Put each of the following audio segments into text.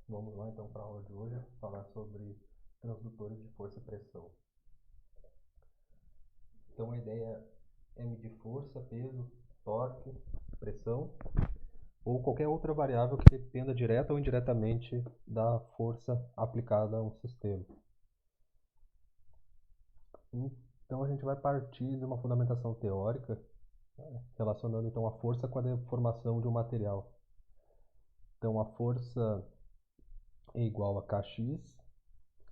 Vamos lá então para a aula de hoje, falar sobre transdutores de força e pressão. Então a ideia é medir força, peso, torque, pressão ou qualquer outra variável que dependa direta ou indiretamente da força aplicada a um sistema. Então a gente vai partir de uma fundamentação teórica, relacionando então a força com a deformação de um material. Então a força é igual a Kx,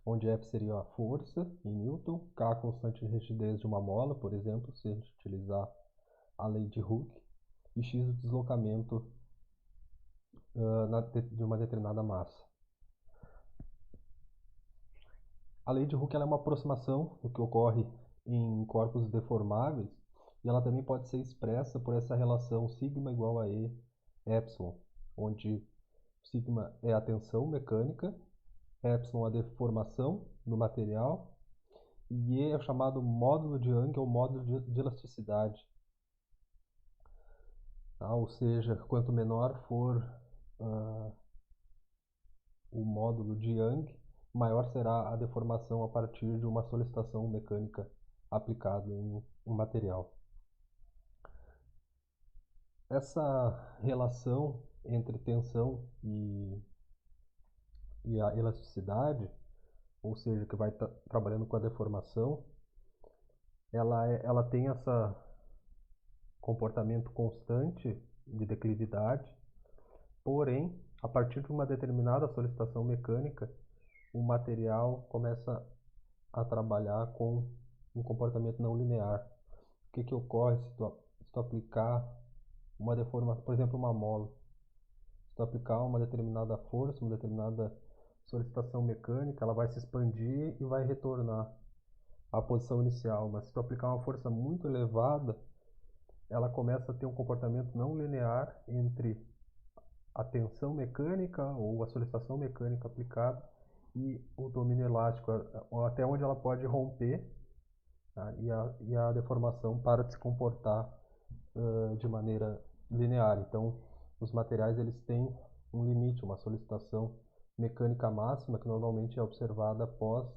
onde F seria a força em Newton, K a constante de rigidez de uma mola, por exemplo, se a gente utilizar a lei de Hooke, e X o deslocamento de uma determinada massa. A lei de Hooke é uma aproximação do que ocorre em corpos deformáveis, e ela também pode ser expressa por essa relação sigma igual a E epsilon, onde sigma é a tensão mecânica, epsilon a deformação do material, e E é o chamado módulo de Young ou módulo de elasticidade. Ou seja, quanto menor for o módulo de Young, maior será a deformação a partir de uma solicitação mecânica aplicada em um material. Essa relação entre tensão e a elasticidade, ou seja, que vai trabalhando com a deformação, ela tem esse comportamento constante de declividade, porém, a partir de uma determinada solicitação mecânica, o material começa a trabalhar com um comportamento não linear. O que ocorre se tu aplicar uma deformação, por exemplo, uma mola? Se tu aplicar uma determinada força, uma determinada solicitação mecânica, ela vai se expandir e vai retornar à posição inicial. Mas se tu aplicar uma força muito elevada, ela começa a ter um comportamento não linear entre a tensão mecânica ou a solicitação mecânica aplicada e o domínio elástico, até onde ela pode romper, tá? E a deformação para de se comportar de maneira linear. Então, os materiais eles têm um limite, uma solicitação mecânica máxima que normalmente é observada após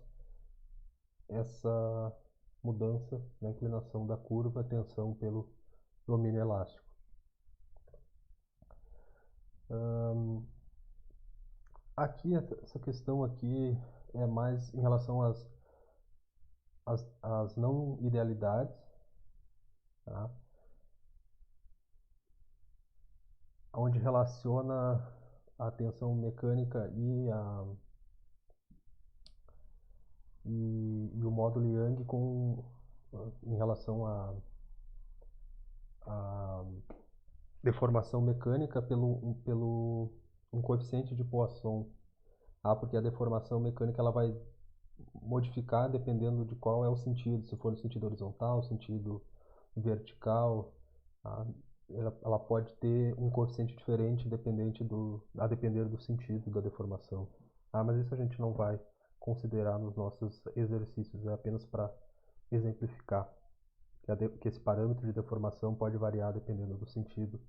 essa mudança na inclinação da curva, tensão pelo domínio elástico. Aqui, essa questão aqui é mais em relação às não idealidades, tá? Onde relaciona a tensão mecânica e o módulo Young em relação à deformação mecânica pelo um coeficiente de Poisson. Porque a deformação mecânica ela vai modificar dependendo de qual é o sentido, se for no sentido horizontal, sentido vertical, tá? Ela pode ter um coeficiente diferente a depender do sentido da deformação. Mas isso a gente não vai considerar nos nossos exercícios, é apenas para exemplificar que esse parâmetro de deformação pode variar dependendo do sentido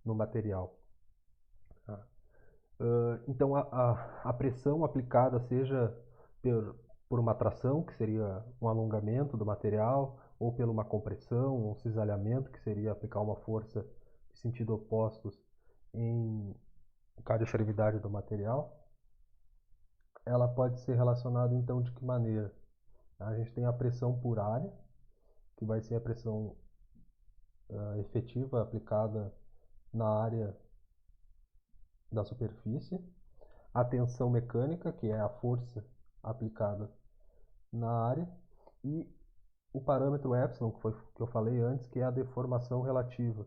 no material. Tá? Então a pressão aplicada seja por uma tração, que seria um alongamento do material, ou por uma compressão, um cisalhamento, que seria aplicar uma força de sentido opostos em cada extremidade do material, ela pode ser relacionada então de que maneira? A gente tem a pressão por área, que vai ser a pressão efetiva aplicada na área da superfície, a tensão mecânica, que é a força aplicada na área, e o parâmetro epsilon, que eu falei antes, que é a deformação relativa.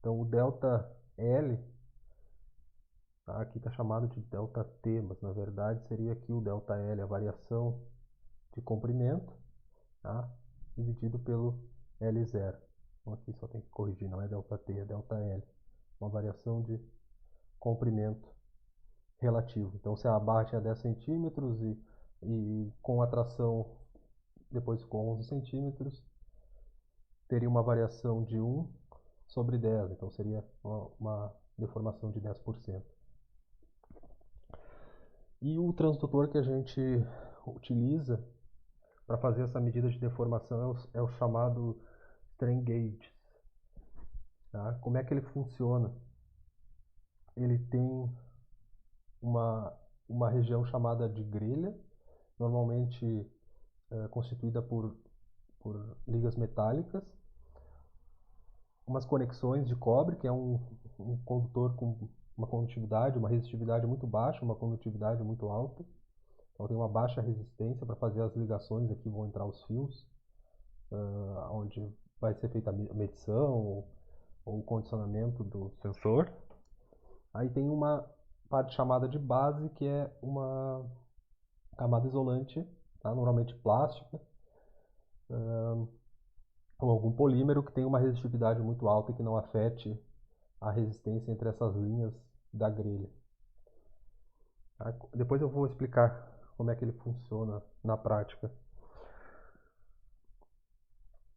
Então o delta L, tá? Aqui está chamado de delta T, mas na verdade seria aqui o delta L, a variação de comprimento, tá? Dividido pelo L0. Então aqui só tem que corrigir, não é delta T, é delta L. Uma variação de comprimento relativo. Então se a barra tinha 10 centímetros e com a tração depois com 11 centímetros, teria uma variação de 1 sobre 10, então seria uma deformação de 10%. E o transdutor que a gente utiliza para fazer essa medida de deformação é o chamado strain gauge. Tá? Como é que ele funciona? Ele tem uma, uma região chamada de grelha, normalmente constituída por ligas metálicas, umas conexões de cobre, que é um condutor com uma condutividade, uma resistividade muito baixa, uma condutividade muito alta. Então tem uma baixa resistência para fazer as ligações, aqui vão entrar os fios, onde vai ser feita a medição ou o condicionamento do sensor. Aí tem uma parte chamada de base, que é uma camada isolante, tá? Normalmente plástica, ou algum polímero que tem uma resistividade muito alta e que não afete a resistência entre essas linhas da grelha. Tá? Depois eu vou explicar como é que ele funciona na prática.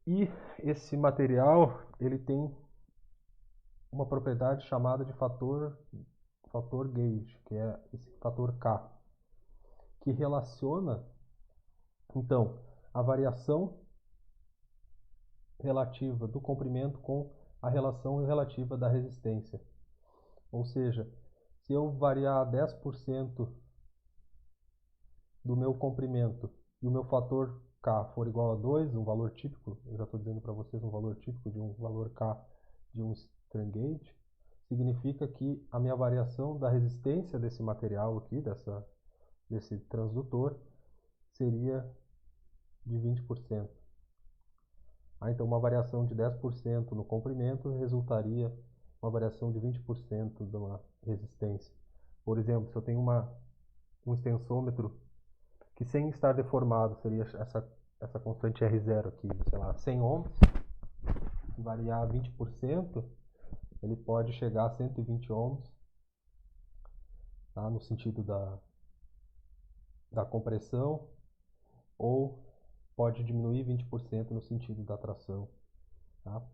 E esse material ele tem uma propriedade chamada de fator gauge, que é esse fator K, que relaciona então a variação relativa do comprimento com a relação relativa da resistência. Ou seja, se eu variar 10% do meu comprimento e o meu fator K for igual a 2, um valor típico, eu já estou dizendo para vocês um valor típico de um valor K de um strain gauge, significa que a minha variação da resistência desse material aqui, desse transdutor, seria de 20%. Então uma variação de 10% no comprimento resultaria uma variação de 20% de uma resistência. Por exemplo, se eu tenho um extensômetro que sem estar deformado seria essa constante R0 aqui, sei lá, 100 ohms, se variar 20%, ele pode chegar a 120 ohms, tá, no sentido da compressão, ou pode diminuir 20% no sentido da tração. Tá?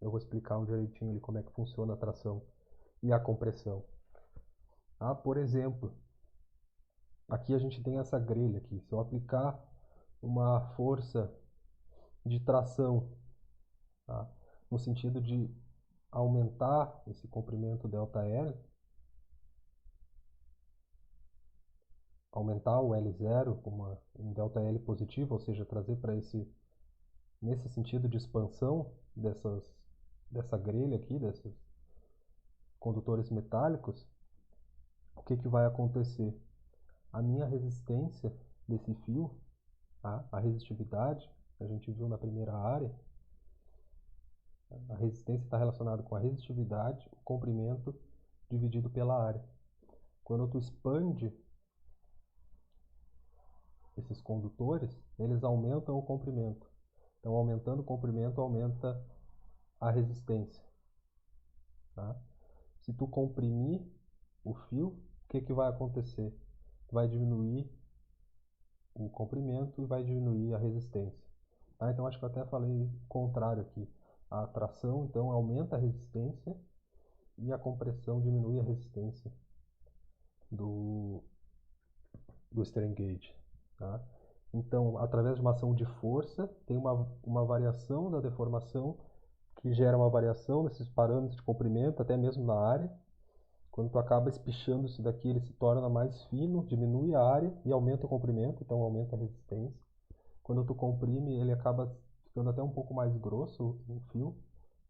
Eu vou explicar direitinho ali como é que funciona a tração e a compressão. Tá? Por exemplo, aqui a gente tem essa grelha aqui. Se eu aplicar uma força de tração, tá, no sentido de aumentar esse comprimento ΔL, aumentar o L0 com um ΔL positivo, ou seja, trazer para nesse sentido de expansão dessa grelha aqui, desses condutores metálicos, o que vai acontecer? A minha resistência desse fio, tá? A resistividade, que a gente viu na primeira área, a resistência está relacionada com a resistividade, o comprimento dividido pela área. Quando tu expande esses condutores, eles aumentam o comprimento. Então, aumentando o comprimento, aumenta a resistência. Tá? Se tu comprimir o fio, o que vai acontecer? Vai diminuir o comprimento e vai diminuir a resistência. Tá? Então, acho que eu até falei o contrário aqui. A tração, então, aumenta a resistência e a compressão diminui a resistência do strain gauge. Tá? Então, através de uma ação de força, tem uma variação da deformação que gera uma variação nesses parâmetros de comprimento, até mesmo na área. Quando tu acaba espichando isso daqui, ele se torna mais fino, diminui a área e aumenta o comprimento, então aumenta a resistência. Quando tu comprime, ele acaba ficando até um pouco mais grosso o fio,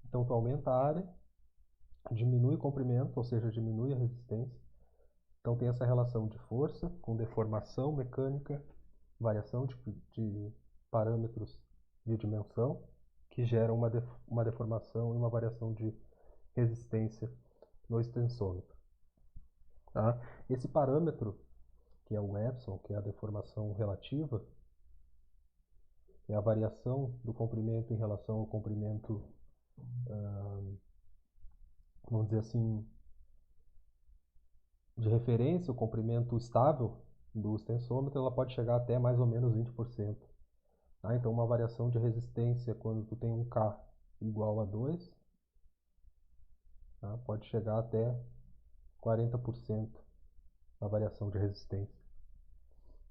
então tu aumenta a área, diminui o comprimento, ou seja, diminui a resistência. Então tem essa relação de força com deformação mecânica, variação de parâmetros de dimensão, que geram uma deformação e uma variação de resistência no extensômetro. Tá? Esse parâmetro, que é o Epson, que é a deformação relativa, é a variação do comprimento em relação ao comprimento, vamos dizer assim, de referência, o comprimento estável do extensômetro, ela pode chegar até mais ou menos 20%. Tá? Então, uma variação de resistência quando tu tem um K igual a 2, tá? Pode chegar até 40%. a variação de resistência.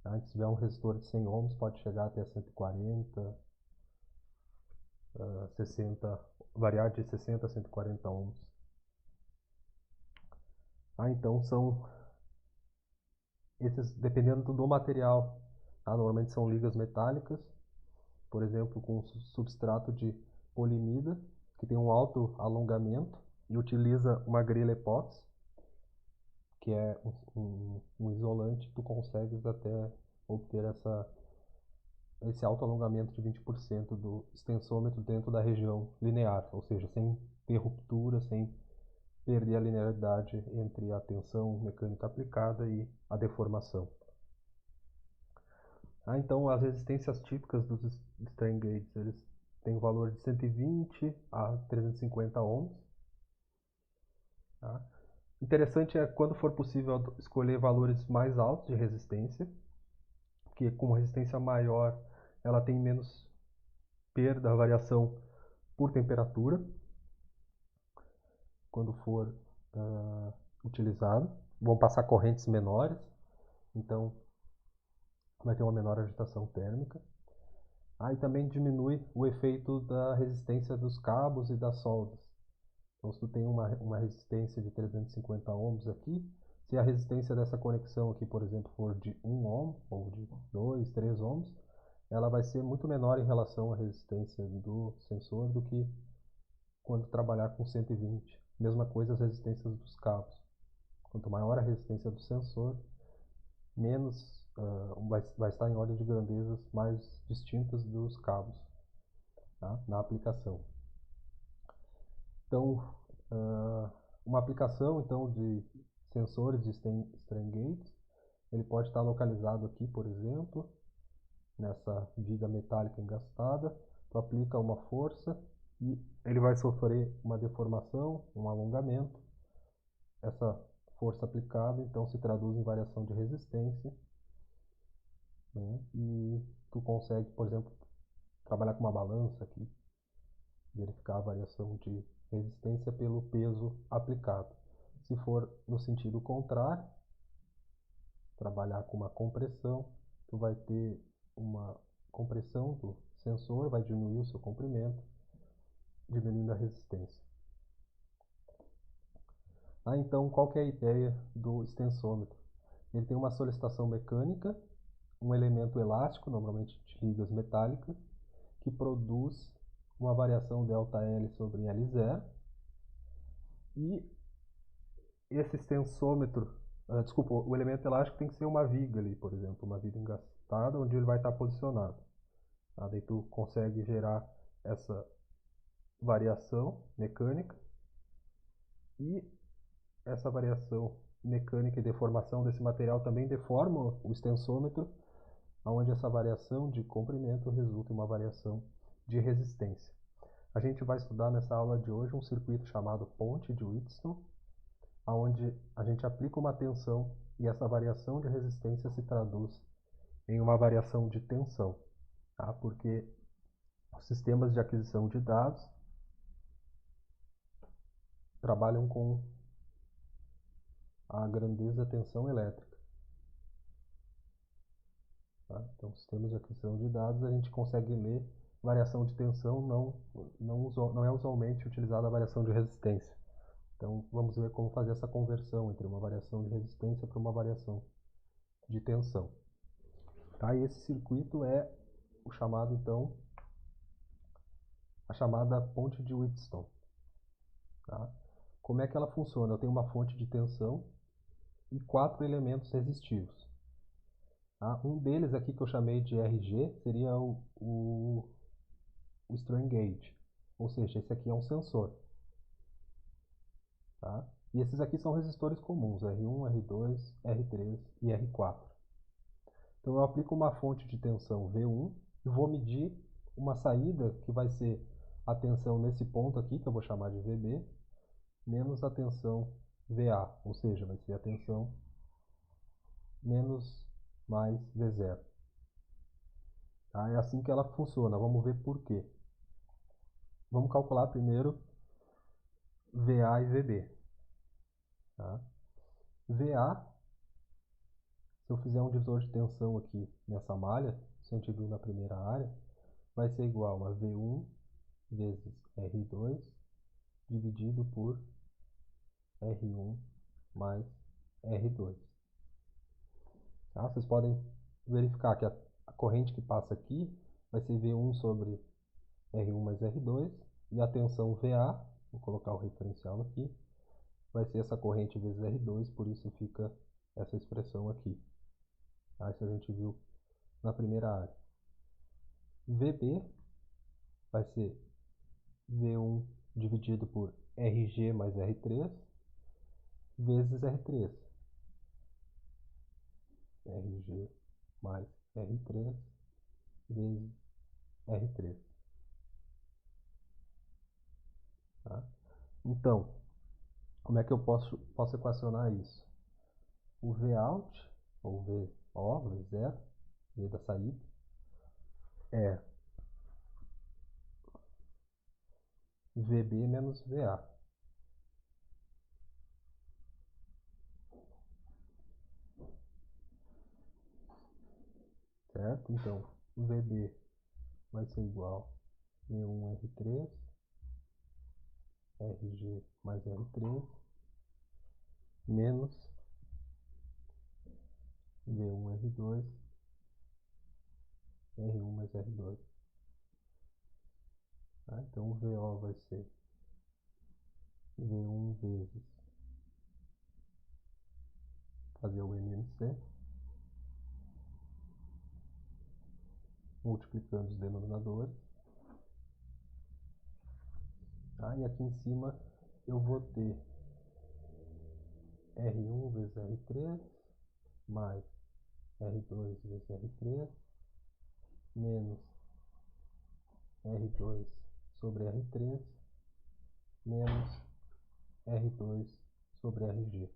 Tá? Se tiver um resistor de 100 ohms, pode chegar até 140, 60, variar de 60 a 140 ohms. Então são esses, dependendo do material, tá? Normalmente são ligas metálicas, por exemplo, com substrato de polimida, que tem um alto alongamento e utiliza uma grelha epóxi, que é um isolante, tu consegues até obter esse alto alongamento de 20% do extensômetro dentro da região linear, ou seja, sem ter ruptura, sem perder a linearidade entre a tensão mecânica aplicada e a deformação. Então, as resistências típicas dos strain gages, eles têm o valor de 120 a 350 ohms. Tá? Interessante é quando for possível escolher valores mais altos de resistência, porque com resistência maior ela tem menos perda, variação por temperatura, quando for utilizado. Vão passar correntes menores, então vai ter uma menor agitação térmica. E também diminui o efeito da resistência dos cabos e das soldas. Então, se tu tem uma resistência de 350 ohms aqui, se a resistência dessa conexão aqui, por exemplo, for de 1 ohm ou de 2, 3 ohms, ela vai ser muito menor em relação à resistência do sensor do que quando trabalhar com 120. Mesma coisa as resistências dos cabos. Quanto maior a resistência do sensor, menos vai estar em ordem de grandezas mais distintas dos cabos, tá? Na aplicação. Então, uma aplicação então de sensores de strain gages, ele pode estar localizado aqui, por exemplo, nessa viga metálica engastada. Tu aplica uma força e ele vai sofrer uma deformação, um alongamento. Essa força aplicada então se traduz em variação de resistência, né? E tu consegue, por exemplo, trabalhar com uma balança aqui, verificar a variação de resistência pelo peso aplicado. Se for no sentido contrário, trabalhar com uma compressão, tu vai ter uma compressão do sensor, vai diminuir o seu comprimento, diminuindo a resistência. Então, qual que é a ideia do extensômetro? Ele tem uma solicitação mecânica, um elemento elástico, normalmente de ligas metálicas, que produz uma variação ΔL sobre L0, e esse extensômetro, desculpa, o elemento elástico tem que ser uma viga ali, por exemplo, uma viga engastada, onde ele vai estar posicionado. Daí tu consegue gerar essa variação mecânica, e essa variação mecânica e deformação desse material também deforma o extensômetro, onde essa variação de comprimento resulta em uma variação de resistência. A gente vai estudar nessa aula de hoje um circuito chamado ponte de Wheatstone, onde a gente aplica uma tensão e essa variação de resistência se traduz em uma variação de tensão, tá? Porque os sistemas de aquisição de dados trabalham com a grandeza tensão elétrica. Tá? Então, sistemas de aquisição de dados, a gente consegue ler variação de tensão, não é usualmente utilizada a variação de resistência. Então, vamos ver como fazer essa conversão entre uma variação de resistência para uma variação de tensão. Tá? E esse circuito é o chamado, então, a chamada ponte de Wheatstone. Tá? Como é que ela funciona? Eu tenho uma fonte de tensão e 4 elementos resistivos. Tá? Um deles aqui que eu chamei de RG seria o strain gauge, ou seja, esse aqui é um sensor. Tá? E esses aqui são resistores comuns, R1, R2, R3 e R4. Então eu aplico uma fonte de tensão V1 e vou medir uma saída que vai ser a tensão nesse ponto aqui, que eu vou chamar de VB, menos a tensão VA, ou seja, vai ser a tensão menos mais V0. Tá? É assim que ela funciona, vamos ver por quê. Vamos calcular primeiro VA e VB. Tá? VA Se eu fizer um divisor de tensão aqui nessa malha, isso a gente viu na primeira área, vai ser igual a V1 vezes R2 dividido por R1 mais R2. Tá? Vocês podem verificar que a corrente que passa aqui vai ser V1 sobre R1 mais R2, e a tensão VA, vou colocar o referencial aqui, vai ser essa corrente vezes R2, por isso fica essa expressão aqui. Tá? Isso a gente viu na primeira área. VB vai ser V1 dividido por RG mais R3 vezes R3. RG mais R3 vezes R3. Tá? Então, como é que eu posso equacionar isso? O Vout, ou VO, V0, V da saída, é VB menos VA. Certo? Então, VB vai ser igual a V1R3, RG mais R3, menos V1R2, R1 mais R2. Tá? Então, o VO vai ser V1 vezes, fazer o MMC, multiplicando os denominadores. Tá? E aqui em cima eu vou ter R1 vezes R3 mais R2 vezes R3 menos R2 sobre R3 menos R2 sobre RG.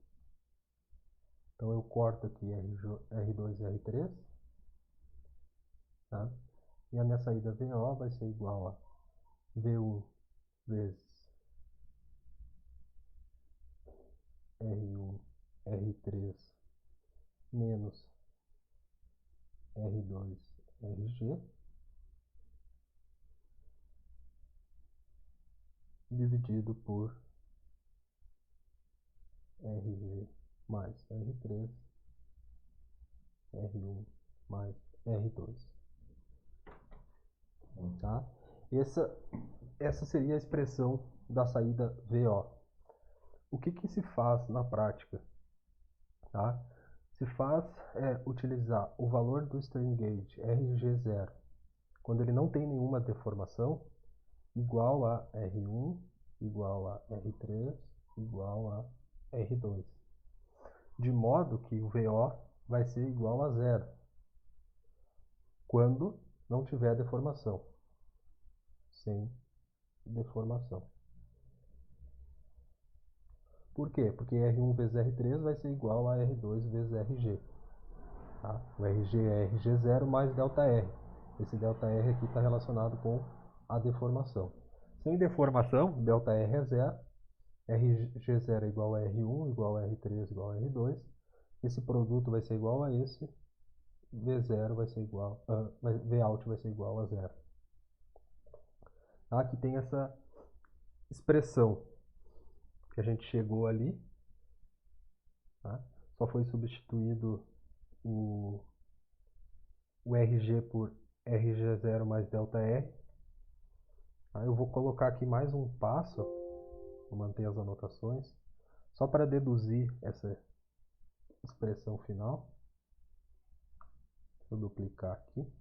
Então eu corto aqui R2 e R3, tá? E a minha saída VO vai ser igual a V1 vezes R1, R3 menos R2, RG, dividido por RG mais R3, R1 mais R2. Tá? Essa seria a expressão da saída VO. O que se faz na prática? Tá? Se faz utilizar o valor do strain gauge RG0 quando ele não tem nenhuma deformação, igual a R1, igual a R3, igual a R2. De modo que o VO vai ser igual a zero quando não tiver deformação. Sem deformação. Por quê? Porque R1 vezes R3 vai ser igual a R2 vezes RG. Tá? O RG é RG0 mais ΔR. Esse ΔR aqui está relacionado com a deformação. Sem deformação, ΔR é zero. RG0 é igual a R1, igual a R3, igual a R2. Esse produto vai ser igual a esse. V0 vai ser igual, Vout vai ser igual a zero. Aqui tem essa expressão que a gente chegou ali. Tá? Só foi substituído o RG por RG0 mais ΔR. Tá? Eu vou colocar aqui mais um passo, vou manter as anotações, só para deduzir essa expressão final. Deixa eu duplicar aqui.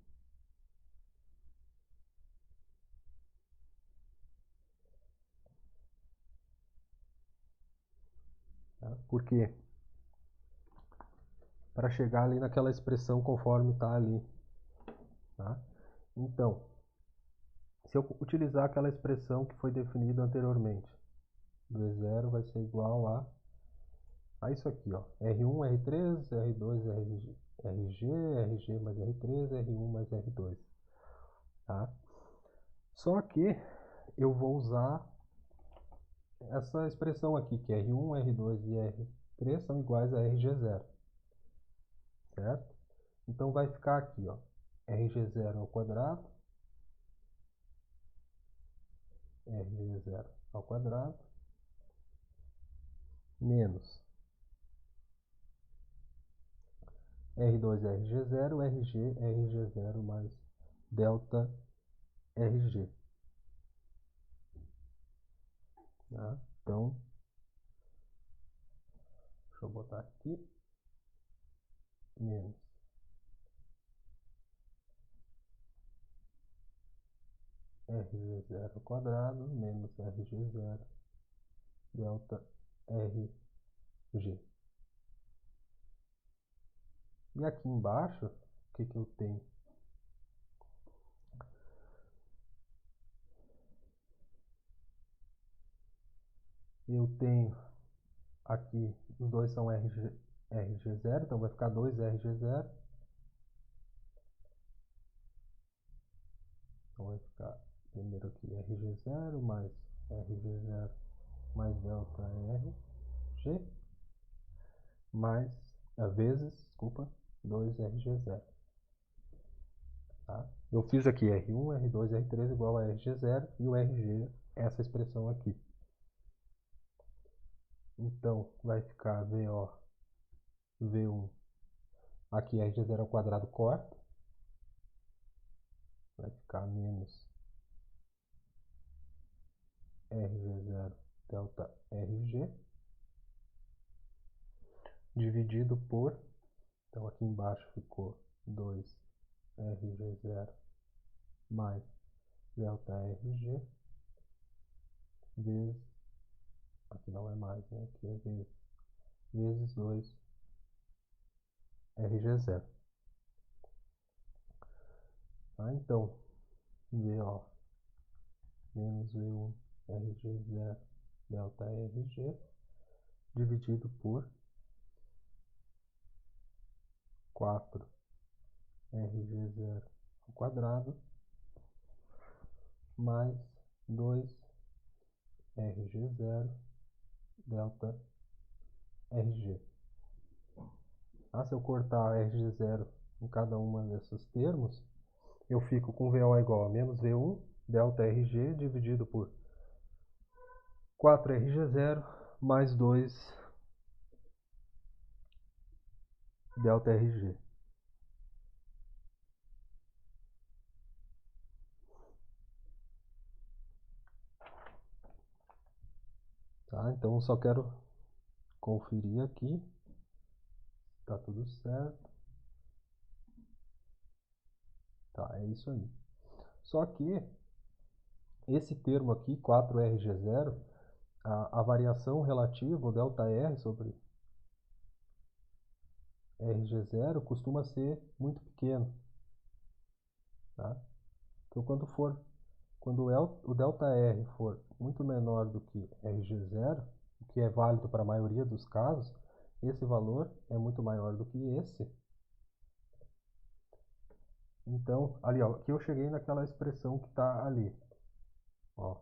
Tá? Porque para chegar ali naquela expressão conforme está ali. Tá? Então, se eu utilizar aquela expressão que foi definida anteriormente, V0 vai ser igual a isso aqui, ó, R1, R3, R2, RG mais R3, R1 mais R2. Tá? Só que eu vou usar essa expressão aqui, que R1, R2 e R3 são iguais a RG0. certo? Então vai ficar aqui, ó, RG0 ao quadrado, RG0 ao quadrado, menos R2 RG0, RG RG0 mais delta RG. Tá? Então, deixa eu botar aqui, menos RG0 ao quadrado, menos RG0 delta RG. E aqui embaixo, o que eu tenho? Eu tenho aqui, os dois são RG0, então vai ficar 2RG0. Então vai ficar primeiro aqui RG0 mais RG0 mais delta RG mais, vezes, desculpa, 2RG0. Tá? Eu fiz aqui R1, R2, R3 igual a RG0 e o RG é essa expressão aqui. Então vai ficar VO, V1, aqui RG0 ao quadrado corta, vai ficar menos RG0 delta RG, dividido por, então aqui embaixo ficou 2RG0 mais delta RG, vezes, aqui não é mais, né? Aqui é vezes 2RG0. Tá? Então, VO menos V1 RG0 delta RG dividido por 4RG0 ao quadrado mais 2RG0 delta RG. Ah, se eu cortar RG0 em cada uma desses termos, eu fico com VO igual a menos V1 delta RG dividido por 4RG0 mais 2 delta RG. Tá? Então eu só quero conferir aqui. Tá tudo certo. Tá, é isso aí. Só que esse termo aqui, 4RG0, a variação relativa, o ΔR sobre RG0, costuma ser muito pequeno. Tá? Então quando o ΔR for muito menor do que RG0, o que é válido para a maioria dos casos, esse valor é muito maior do que esse. Então, ali, ó, aqui eu cheguei naquela expressão que está ali. Ó,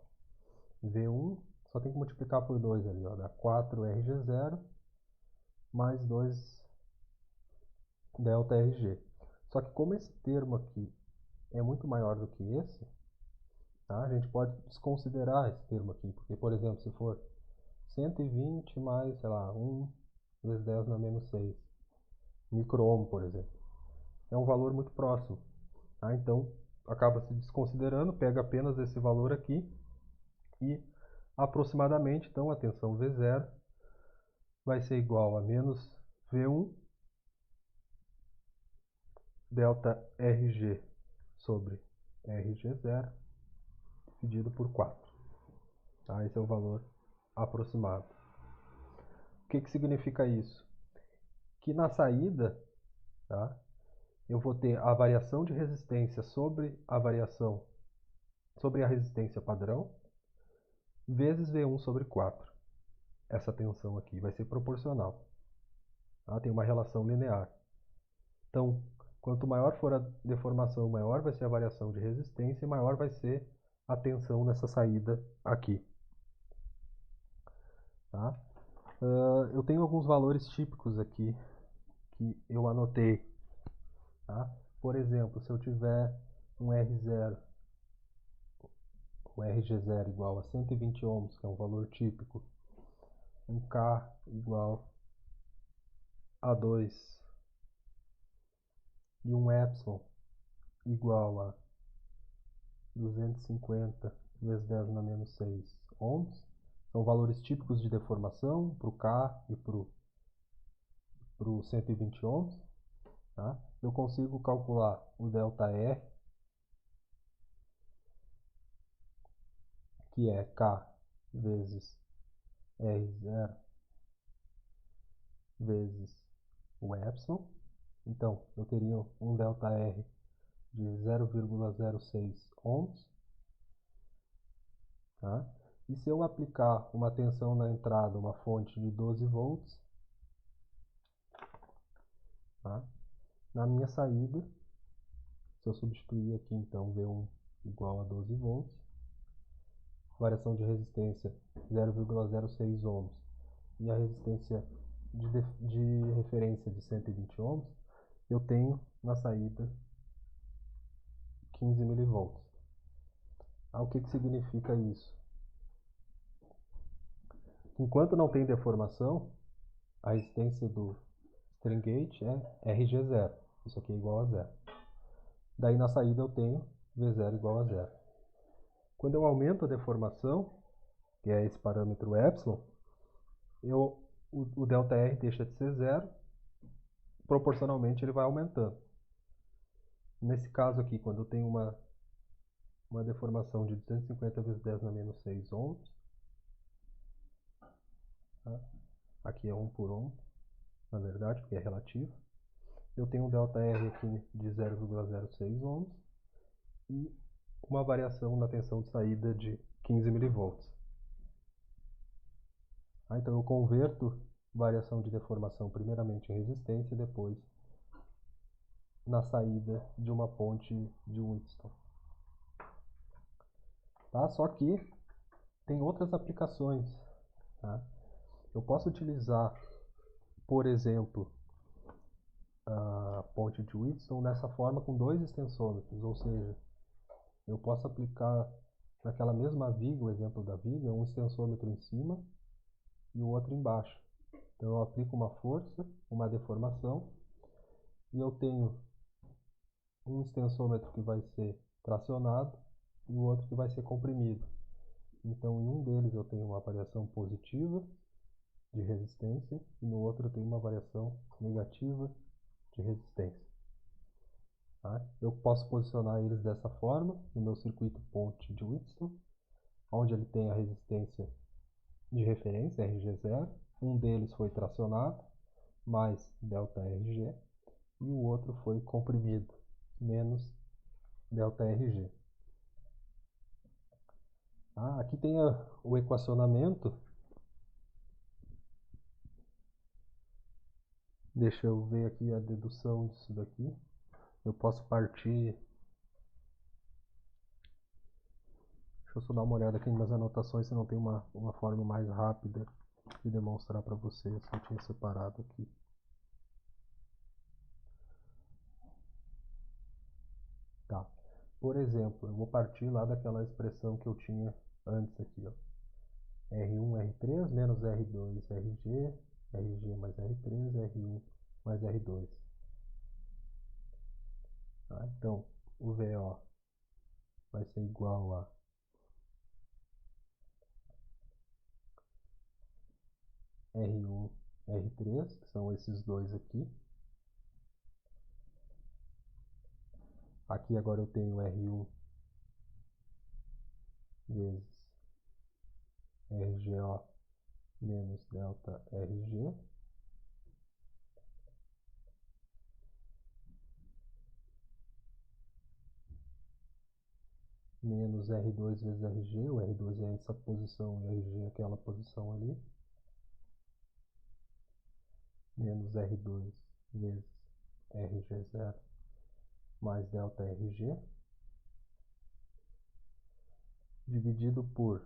V1 só tem que multiplicar por 2 ali, ó, dá 4RG0 mais 2 delta RG. Só que como esse termo aqui é muito maior do que esse, tá, a gente pode desconsiderar esse termo aqui, porque, por exemplo, se for 120 mais, sei lá, 1 vezes 10 na menos 6 micro-ohm, por exemplo, é um valor muito próximo. Tá? Então, acaba se desconsiderando, pega apenas esse valor aqui e aproximadamente, então, a tensão V0 vai ser igual a menos V1 delta RG sobre RG0 dividido por 4. Tá? Esse é o valor aproximado. O que significa isso? Que na saída, tá, eu vou ter a variação de resistência sobre a resistência padrão vezes V1 sobre 4. Essa tensão aqui vai ser proporcional. Tá? Tem uma relação linear. Então, quanto maior for a deformação, maior vai ser a variação de resistência e maior vai ser a tensão nessa saída aqui. Tá? Eu tenho alguns valores típicos aqui que eu anotei. Tá? Por exemplo, se eu tiver um R0, o RG0 igual a 120 ohms, que é um valor típico, um K igual a 2 e um epsilon igual a 250 vezes 10 na menos 6 ohms, são valores típicos de deformação para o K e para o 120 ohms. Tá? Eu consigo calcular o ΔR, que é K vezes R0 vezes o epsilon. Então, eu teria um ΔR de 0,06 ohms. Tá? E se eu aplicar uma tensão na entrada, uma fonte de 12 volts, tá? Na minha saída, se eu substituir aqui então V1 igual a 12 volts, variação de resistência 0,06 ohms e a resistência de referência de 120 ohms, eu tenho na saída 15 milivolts. O que significa isso? Enquanto não tem deformação, a resistência do string gate é RG0. Isso aqui é igual a zero. Daí na saída eu tenho V0 igual a zero. Quando eu aumento a deformação, que é esse parâmetro epsilon, o ΔR deixa de ser zero, proporcionalmente ele vai aumentando. Nesse caso aqui, quando eu tenho uma deformação de 250 vezes 10 na menos 6 ohms, tá? Aqui é 1 por ohm, na verdade, porque é relativo. Eu tenho um ΔR aqui de 0,06 ohms e uma variação na tensão de saída de 15 milivolts. Então eu converto variação de deformação primeiramente em resistência e depois na saída de uma ponte de Wheatstone. Tá? Só que tem outras aplicações. Tá? Eu posso utilizar, por exemplo, a ponte de Wheatstone dessa forma com dois extensômetros, ou seja, eu posso aplicar naquela mesma viga, o exemplo da viga, um extensômetro em cima e o outro embaixo. Então eu aplico uma força, uma deformação, e eu tenho um extensômetro que vai ser tracionado e o outro que vai ser comprimido. Então em um deles eu tenho uma variação positiva de resistência e no outro eu tenho uma variação negativa de resistência. Tá? Eu posso posicionar eles dessa forma no meu circuito ponte de Wheatstone, onde ele tem a resistência de referência, RG0. Um deles foi tracionado, mais ΔRG, e o outro foi comprimido, menos ΔRG. Aqui tem o equacionamento. Deixa eu ver aqui a dedução disso daqui. Eu posso partir. Deixa eu só dar uma olhada aqui nas anotações se não tem uma forma mais rápida de demonstrar para vocês. Eu tinha separado aqui. Tá. Por exemplo, eu vou partir lá daquela expressão que eu tinha antes aqui, ó. R1, R3 menos R2, RG, RG mais R3, R1 mais R2. Tá? Então, o VO vai ser igual a R1, R3, que são esses dois aqui. Aqui agora eu tenho R1 vezes RGO menos delta RG. Menos R2 vezes RG. O R2 é essa posição e o RG é aquela posição ali. Menos R2 vezes RG0 mais delta RG. Dividido por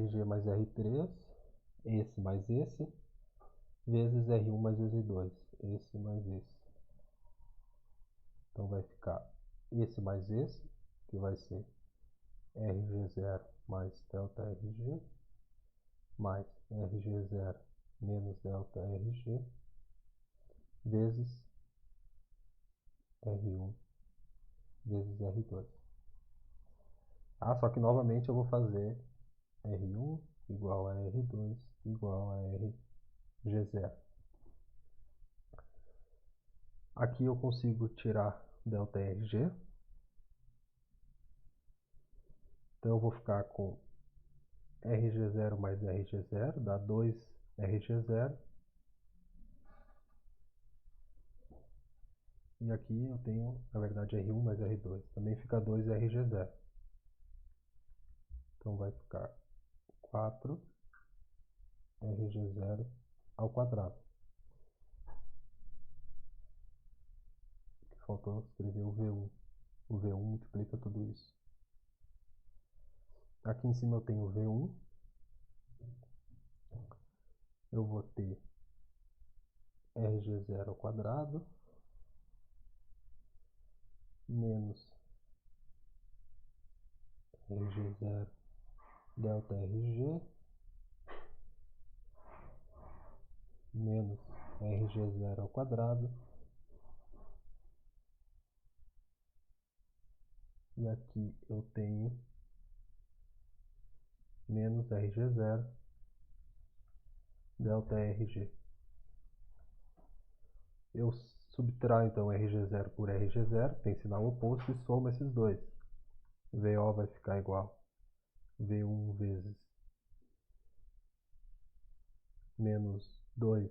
RG mais R3, esse mais esse, vezes R1 mais R2, esse mais esse. Então vai ficar esse mais esse, que vai ser RG0 mais delta RG, mais RG0 menos delta RG, vezes R1 vezes R2. Só que novamente eu vou fazer R1 igual a R2 igual a RG0. Aqui eu consigo tirar delta RG. Então eu vou ficar com RG0 mais RG0, dá 2 RG0. E aqui eu tenho, na verdade, R1 mais R2. Também fica 2 RG0. Então vai ficar 4 RG0 ao quadrado. Faltou escrever o V1. O V1 multiplica tudo isso. Aqui em cima eu tenho o V1. Eu vou ter RG0 ao quadrado menos RG0 delta RG menos RG0 ao quadrado. E aqui eu tenho menos RG0 delta RG. Eu subtraio então RG0 por RG0, tem sinal oposto, e soma esses dois. VO vai ficar igual a V1 vezes menos 2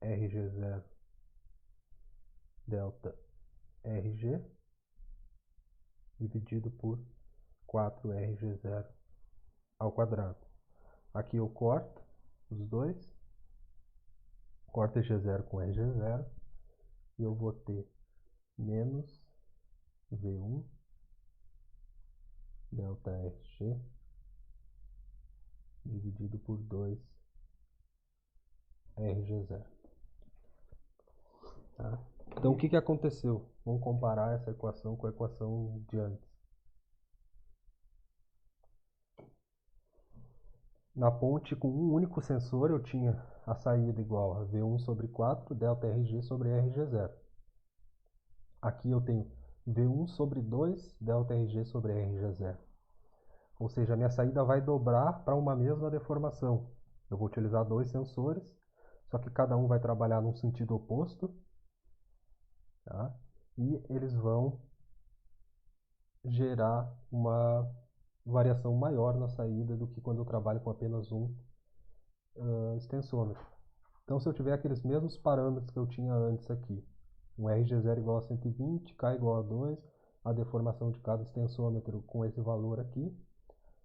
RG0 delta RG dividido por 4 RG0 ao quadrado. Aqui eu corto os dois, corto RG0 com RG0, e eu vou ter menos V1 delta RG dividido por 2 RG0. Tá? Então o que aconteceu? Vamos comparar essa equação com a equação de antes. Na ponte com um único sensor eu tinha a saída igual a V1 sobre 4 delta RG sobre RG0. Aqui eu tenho V1 sobre 2 delta RG sobre RG0. Ou seja, a minha saída vai dobrar para uma mesma deformação. Eu vou utilizar dois sensores, só que cada um vai trabalhar num sentido oposto. Tá? E eles vão gerar uma variação maior na saída do que quando eu trabalho com apenas um extensômetro. Então, se eu tiver aqueles mesmos parâmetros que eu tinha antes aqui, um RG0 igual a 120, K igual a 2, a deformação de cada extensômetro com esse valor aqui,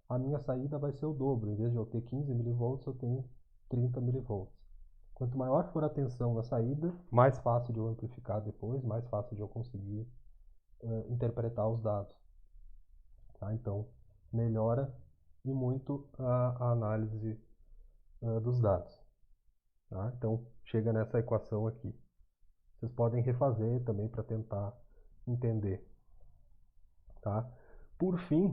a minha saída vai ser o dobro. Em vez de eu ter 15 mV, eu tenho 30 mV. Quanto maior for a tensão na saída, mais fácil de eu amplificar depois, mais fácil de eu conseguir interpretar os dados. Tá? Então, melhora e muito a análise dos dados. Tá? Então, chega nessa equação aqui. Vocês podem refazer também para tentar entender. Tá? Por fim,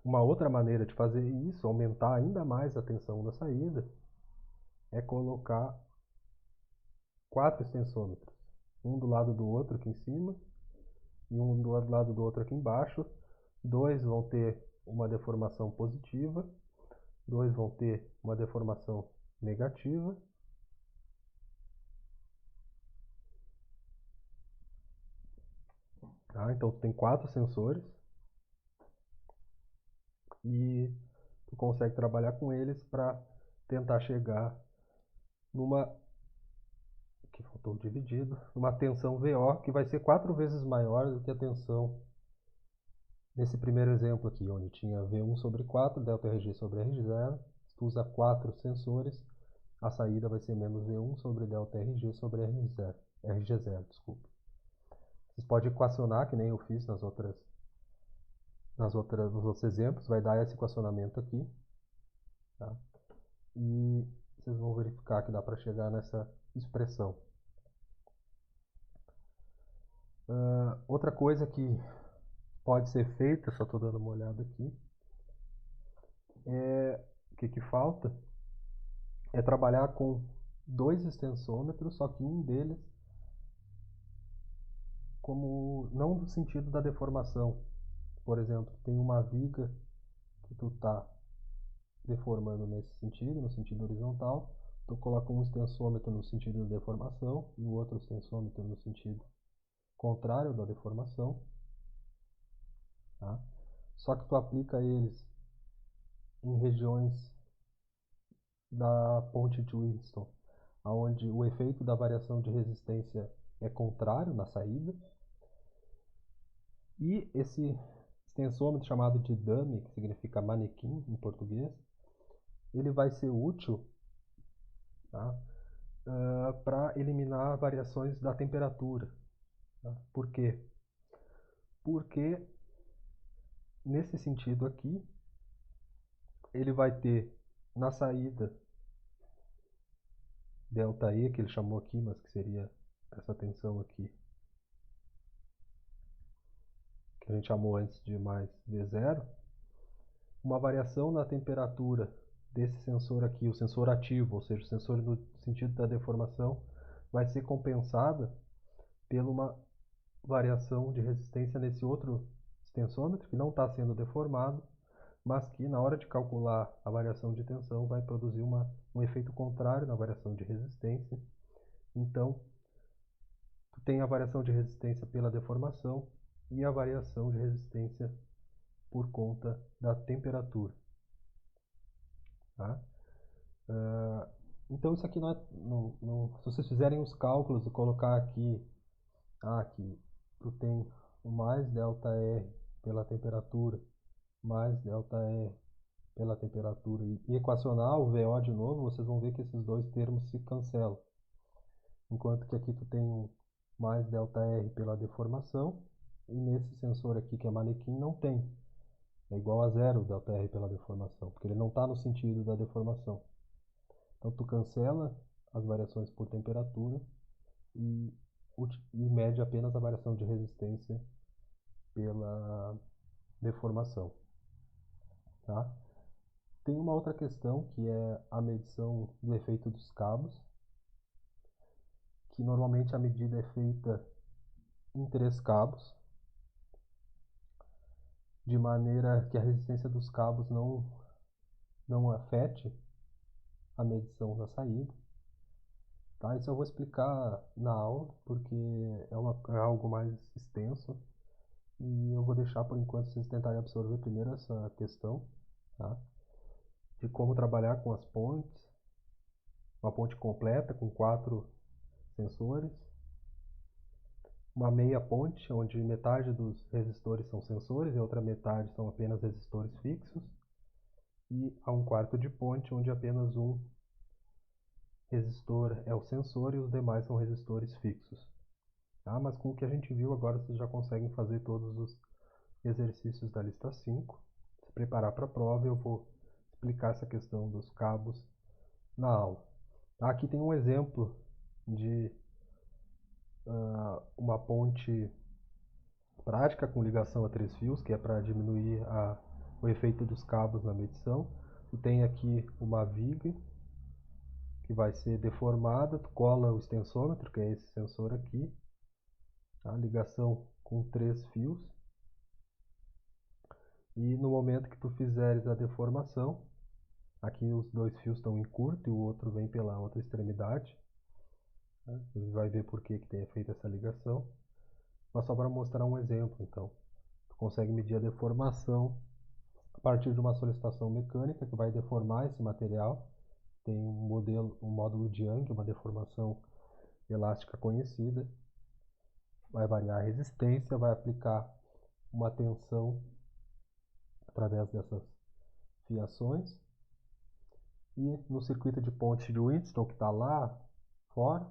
uma outra maneira de fazer isso, aumentar ainda mais a tensão da saída, é colocar 4 extensômetros, um do lado do outro aqui em cima e um do lado do outro aqui embaixo. Dois vão ter uma deformação positiva, dois vão ter uma deformação negativa. Tá? Então tu tem 4 sensores e tu consegue trabalhar com eles para tentar chegar numa que faltou dividido, uma tensão VO que vai ser 4 vezes maior do que a tensão nesse primeiro exemplo aqui, onde tinha V1 sobre 4, delta RG sobre RG0. Se tu usa 4 sensores, a saída vai ser menos V1 sobre delta RG sobre RG0, desculpa. Vocês podem equacionar, que nem eu fiz nos outros exemplos, vai dar esse equacionamento aqui. tá? E vocês vão verificar que dá para chegar nessa expressão. Outra coisa que pode ser feita, só estou dando uma olhada aqui, o que falta é trabalhar com dois extensômetros, só que um deles como não no sentido da deformação. Por exemplo, tem uma viga que tu está deformando nesse sentido, no sentido horizontal, tu coloca um extensômetro no sentido da deformação e o outro extensômetro no sentido contrário da deformação, tá? Só que tu aplica eles em regiões da ponte de Winston, onde o efeito da variação de resistência é contrário na saída, e esse extensômetro chamado de dummy, que significa manequim em português, ele vai ser útil, tá? Para eliminar variações da temperatura. Tá? Por quê? Porque nesse sentido aqui, ele vai ter na saída ΔE, que ele chamou aqui, mas que seria essa tensão aqui, que a gente chamou antes de mais V0, uma variação na temperatura desse sensor aqui, o sensor ativo, ou seja, o sensor no sentido da deformação, vai ser compensada por uma variação de resistência nesse outro extensômetro, que não está sendo deformado, mas que na hora de calcular a variação de tensão vai produzir um efeito contrário na variação de resistência. Então, tu tem a variação de resistência pela deformação e a variação de resistência por conta da temperatura. Tá? Então isso aqui se vocês fizerem os cálculos e colocar aqui, que tu tem o mais ΔR pela temperatura, mais ΔR pela temperatura e equacionar o VO de novo, vocês vão ver que esses dois termos se cancelam. Enquanto que aqui tu tem um mais ΔR pela deformação e nesse sensor aqui que é manequim não tem. É igual a zero ΔR pela deformação, porque ele não está no sentido da deformação. Então tu cancela as variações por temperatura e mede apenas a variação de resistência pela deformação. Tá? Tem uma outra questão que é a medição do efeito dos cabos, que normalmente a medida é feita em 3 cabos, de maneira que a resistência dos cabos não afete a medição da saída. Tá? Isso eu vou explicar na aula, porque é algo mais extenso. E eu vou deixar por enquanto vocês tentarem absorver primeiro essa questão, tá? De como trabalhar com as pontes, uma ponte completa com 4 sensores, uma meia ponte onde metade dos resistores são sensores e a outra metade são apenas resistores fixos, e a um quarto de ponte onde apenas um resistor é o sensor e os demais são resistores fixos. Tá? Mas com o que a gente viu agora vocês já conseguem fazer todos os exercícios da lista 5. Se preparar para a prova, eu vou explicar essa questão dos cabos na aula. Aqui tem um exemplo de uma ponte prática com ligação a 3 fios, que é para diminuir o efeito dos cabos na medição. Tu tem aqui uma viga que vai ser deformada, tu cola o extensômetro, que é esse sensor aqui, a ligação com 3 fios. E no momento que tu fizeres a deformação, aqui os 2 fios estão em curto e o outro vem pela outra extremidade. Né? Você vai ver por que tenha feito essa ligação. Mas só para mostrar um exemplo, então. Tu consegue medir a deformação a partir de uma solicitação mecânica que vai deformar esse material. Tem um módulo de Young, uma deformação elástica conhecida. Vai variar a resistência, vai aplicar uma tensão através dessas fiações. E no circuito de ponte de Winston, que está lá fora,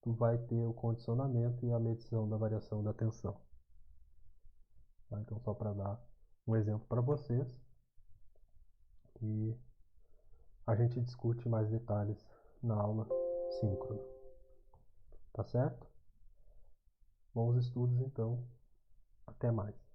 tu vai ter o condicionamento e a medição da variação da tensão. Tá? Então, só para dar um exemplo para vocês. E a gente discute mais detalhes na aula síncrona. Tá certo? Bons estudos então. Até mais.